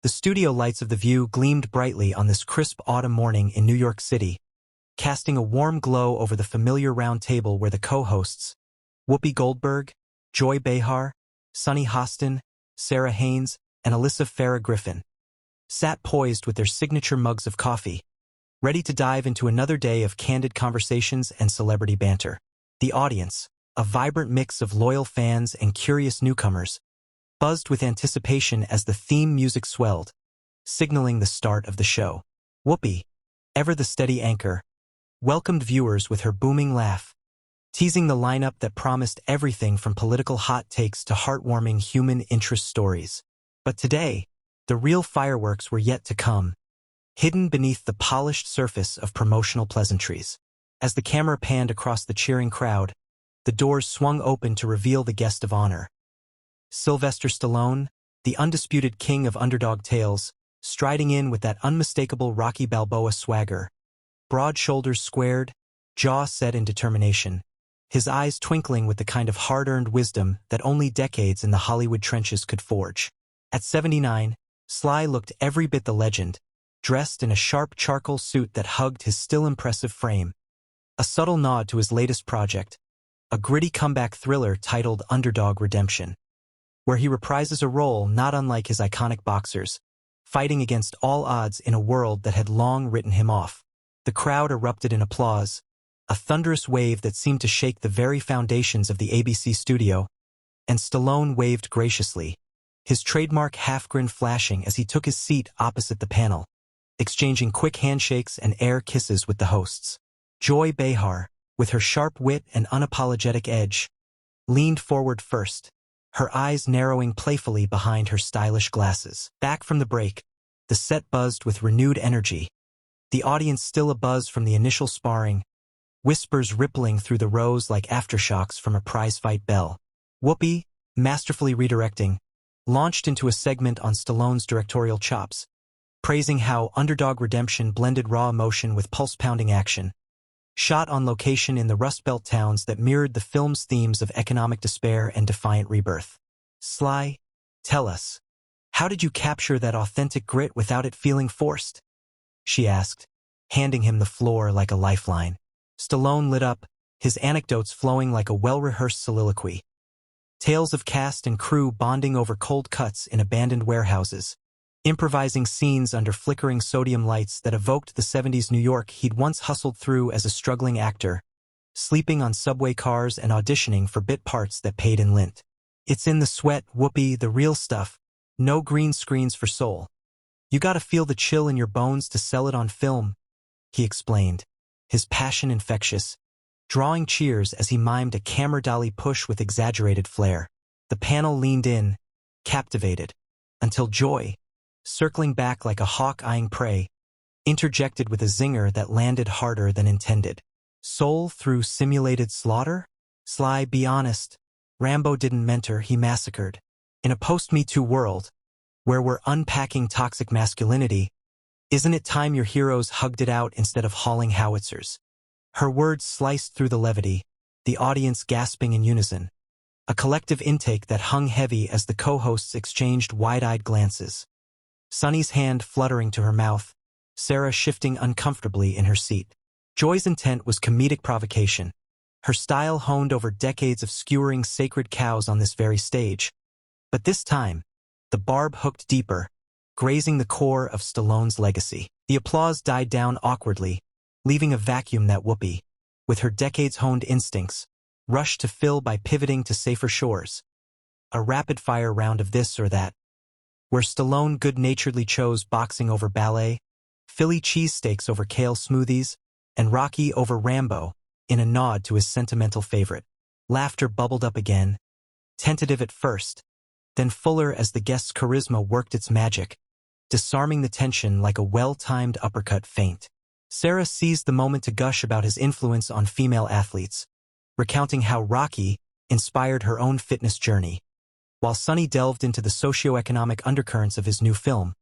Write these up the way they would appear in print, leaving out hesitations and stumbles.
The studio lights of The View gleamed brightly on this crisp autumn morning in New York City, casting a warm glow over the familiar round table where the co-hosts, Whoopi Goldberg, Joy Behar, Sunny Hostin, Sarah Haynes, and Alyssa Farah Griffin, sat poised with their signature mugs of coffee, ready to dive into another day of candid conversations and celebrity banter. The audience, a vibrant mix of loyal fans and curious newcomers, buzzed with anticipation as the theme music swelled, signaling the start of the show. Whoopi, ever the steady anchor, welcomed viewers with her booming laugh, teasing the lineup that promised everything from political hot takes to heartwarming human interest stories. But today, the real fireworks were yet to come, hidden beneath the polished surface of promotional pleasantries. As the camera panned across the cheering crowd, the doors swung open to reveal the guest of honor. Sylvester Stallone, the undisputed king of underdog tales, striding in with that unmistakable Rocky Balboa swagger, broad shoulders squared, jaw set in determination, his eyes twinkling with the kind of hard-earned wisdom that only decades in the Hollywood trenches could forge. At 79, Sly looked every bit the legend, dressed in a sharp charcoal suit that hugged his still impressive frame. A subtle nod to his latest project, a gritty comeback thriller titled Underdog Redemption, where he reprises a role not unlike his iconic boxers, fighting against all odds in a world that had long written him off. The crowd erupted in applause, a thunderous wave that seemed to shake the very foundations of the ABC studio, and Stallone waved graciously, his trademark half-grin flashing as he took his seat opposite the panel, exchanging quick handshakes and air kisses with the hosts. Joy Behar, with her sharp wit and unapologetic edge, leaned forward first, her eyes narrowing playfully behind her stylish glasses. Back from the break, the set buzzed with renewed energy, the audience still abuzz from the initial sparring, whispers rippling through the rows like aftershocks from a prize-fight bell. Whoopi, masterfully redirecting, launched into a segment on Stallone's directorial chops, praising how Underdog Redemption blended raw emotion with pulse-pounding action. Shot on location in the Rust Belt towns that mirrored the film's themes of economic despair and defiant rebirth. Sly, tell us, how did you capture that authentic grit without it feeling forced? She asked, handing him the floor like a lifeline. Stallone lit up, his anecdotes flowing like a well-rehearsed soliloquy. Tales of cast and crew bonding over cold cuts in abandoned warehouses, improvising scenes under flickering sodium lights that evoked the 70s New York he'd once hustled through as a struggling actor, sleeping on subway cars and auditioning for bit parts that paid in lint. It's in the sweat, Whoopi, the real stuff, no green screens for soul. You gotta feel the chill in your bones to sell it on film, he explained, his passion infectious, drawing cheers as he mimed a camera dolly push with exaggerated flair. The panel leaned in, captivated, until Joy, circling back like a hawk eyeing prey, interjected with a zinger that landed harder than intended. Soul through simulated slaughter? Sly, be honest. Rambo didn't mentor, he massacred. In a post-Me Too world, where we're unpacking toxic masculinity, isn't it time your heroes hugged it out instead of hauling howitzers? Her words sliced through the levity, the audience gasping in unison, a collective intake that hung heavy as the co-hosts exchanged wide-eyed glances. Sunny's hand fluttering to her mouth, Sarah shifting uncomfortably in her seat. Joy's intent was comedic provocation, her style honed over decades of skewering sacred cows on this very stage. But this time, the barb hooked deeper, grazing the core of Stallone's legacy. The applause died down awkwardly, leaving a vacuum that Whoopi, with her decades-honed instincts, rushed to fill by pivoting to safer shores. A rapid-fire round of this or that, where Stallone good-naturedly chose boxing over ballet, Philly cheesesteaks over kale smoothies, and Rocky over Rambo, in a nod to his sentimental favorite. Laughter bubbled up again, tentative at first, then fuller as the guest's charisma worked its magic, disarming the tension like a well-timed uppercut feint. Sarah seized the moment to gush about his influence on female athletes, recounting how Rocky inspired her own fitness journey, while Sunny delved into the socio-economic undercurrents of his new film,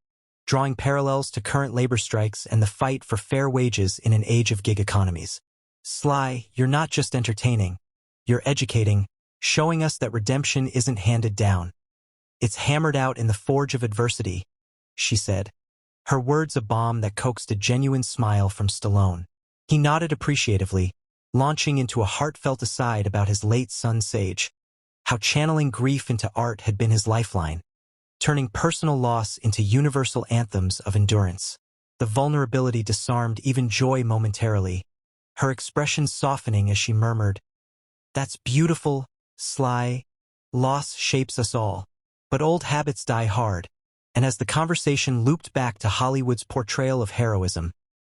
drawing parallels to current labor strikes and the fight for fair wages in an age of gig economies. Sly, you're not just entertaining, you're educating, showing us that redemption isn't handed down. It's hammered out in the forge of adversity, she said. Her words a balm that coaxed a genuine smile from Stallone. He nodded appreciatively, launching into a heartfelt aside about his late son Sage. How channeling grief into art had been his lifeline, turning personal loss into universal anthems of endurance. The vulnerability disarmed even Joy momentarily, her expression softening as she murmured, "That's beautiful, Sly. Loss shapes us all. But old habits die hard." And as the conversation looped back to Hollywood's portrayal of heroism,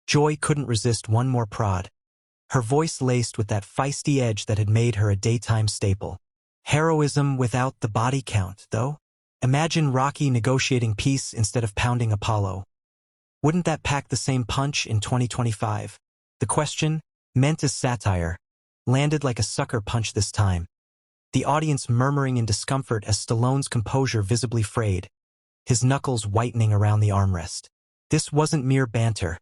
Joy couldn't resist one more prod, her voice laced with that feisty edge that had made her a daytime staple. Heroism without the body count, though? Imagine Rocky negotiating peace instead of pounding Apollo. Wouldn't that pack the same punch in 2025? The question, meant as satire, landed like a sucker punch this time, the audience murmuring in discomfort as Stallone's composure visibly frayed, his knuckles whitening around the armrest. This wasn't mere banter.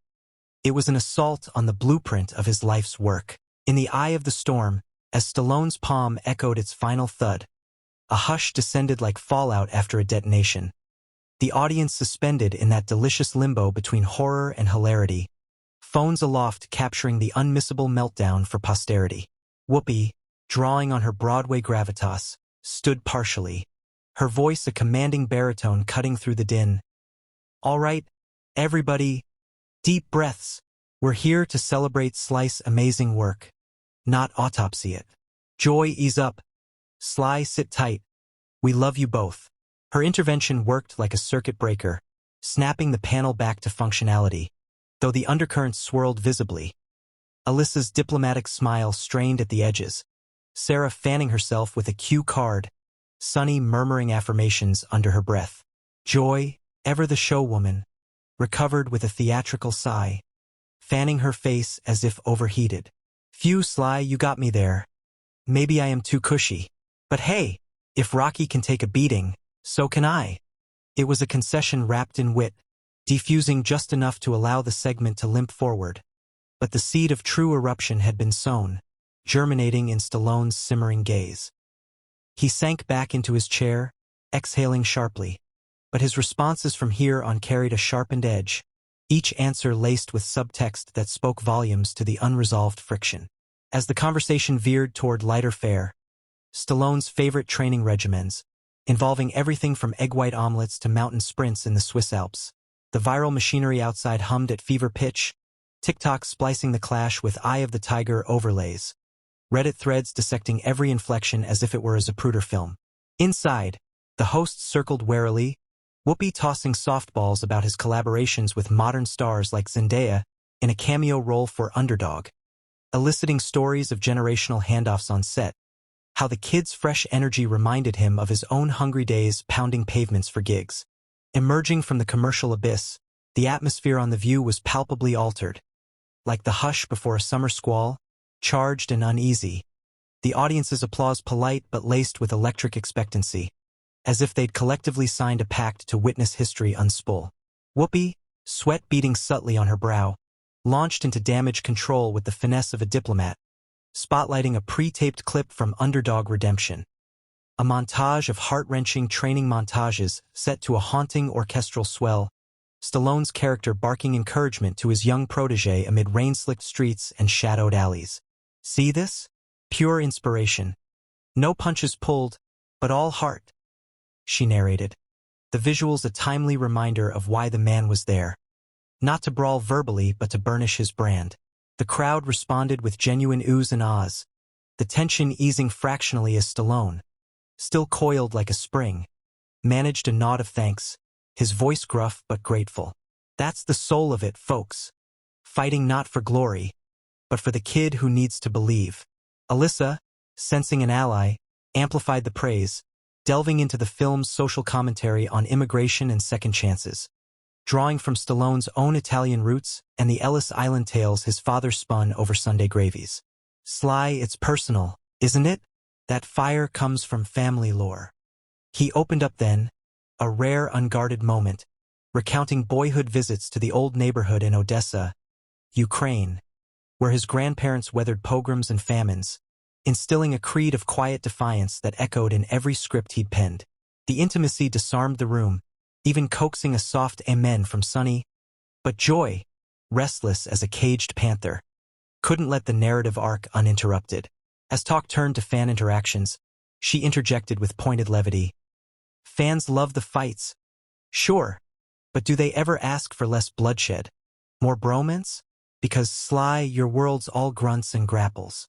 It was an assault on the blueprint of his life's work. In the eye of the storm, as Stallone's palm echoed its final thud, a hush descended like fallout after a detonation. The audience suspended in that delicious limbo between horror and hilarity, phones aloft capturing the unmissable meltdown for posterity. Whoopi, drawing on her Broadway gravitas, stood partially, her voice a commanding baritone cutting through the din. "All right, everybody, deep breaths. We're here to celebrate Sly's amazing work, not autopsy it. Joy, ease up. Sly, sit tight. We love you both." Her intervention worked like a circuit breaker, snapping the panel back to functionality, though the undercurrents swirled visibly. Alyssa's diplomatic smile strained at the edges, Sarah fanning herself with a cue card, Sunny murmuring affirmations under her breath. Joy, ever the showwoman, recovered with a theatrical sigh, fanning her face as if overheated. "Phew, Sly, you got me there. Maybe I am too cushy. But hey, if Rocky can take a beating, so can I." It was a concession wrapped in wit, defusing just enough to allow the segment to limp forward. But the seed of true eruption had been sown, germinating in Stallone's simmering gaze. He sank back into his chair, exhaling sharply, but his responses from here on carried a sharpened edge, each answer laced with subtext that spoke volumes to the unresolved friction. As the conversation veered toward lighter fare, Stallone's favorite training regimens, involving everything from egg white omelets to mountain sprints in the Swiss Alps, the viral machinery outside hummed at fever pitch, TikTok splicing the clash with Eye of the Tiger overlays, Reddit threads dissecting every inflection as if it were a Zapruder film. Inside, the hosts circled warily, Whoopi tossing softballs about his collaborations with modern stars like Zendaya in a cameo role for Underdog, eliciting stories of generational handoffs on set, how the kid's fresh energy reminded him of his own hungry days pounding pavements for gigs. Emerging from the commercial abyss, the atmosphere on The View was palpably altered. Like the hush before a summer squall, charged and uneasy, the audience's applause polite but laced with electric expectancy, as if they'd collectively signed a pact to witness history unspool. Whoopi, sweat beading subtly on her brow, launched into damage control with the finesse of a diplomat, spotlighting a pre-taped clip from Underdog Redemption. A montage of heart-wrenching training montages set to a haunting orchestral swell, Stallone's character barking encouragement to his young protege amid rain-slicked streets and shadowed alleys. "See this? Pure inspiration. No punches pulled, but all heart," she narrated, the visuals a timely reminder of why the man was there. Not to brawl verbally, but to burnish his brand. The crowd responded with genuine oohs and ahs, the tension easing fractionally as Stallone, still coiled like a spring, managed a nod of thanks, his voice gruff but grateful. "That's the soul of it, folks. Fighting not for glory, but for the kid who needs to believe." Alyssa, sensing an ally, amplified the praise, delving into the film's social commentary on immigration and second chances, drawing from Stallone's own Italian roots and the Ellis Island tales his father spun over Sunday gravies. "Sly, it's personal, isn't it? That fire comes from family lore." He opened up then, a rare unguarded moment, recounting boyhood visits to the old neighborhood in Odessa, Ukraine, where his grandparents weathered pogroms and famines, instilling a creed of quiet defiance that echoed in every script he'd penned. The intimacy disarmed the room, even coaxing a soft amen from Sonny. But Joy, restless as a caged panther, couldn't let the narrative arc uninterrupted. As talk turned to fan interactions, she interjected with pointed levity. Fans love the fights. Sure, but do they ever ask for less bloodshed? More bromance? Because Sly, your world's all grunts and grapples.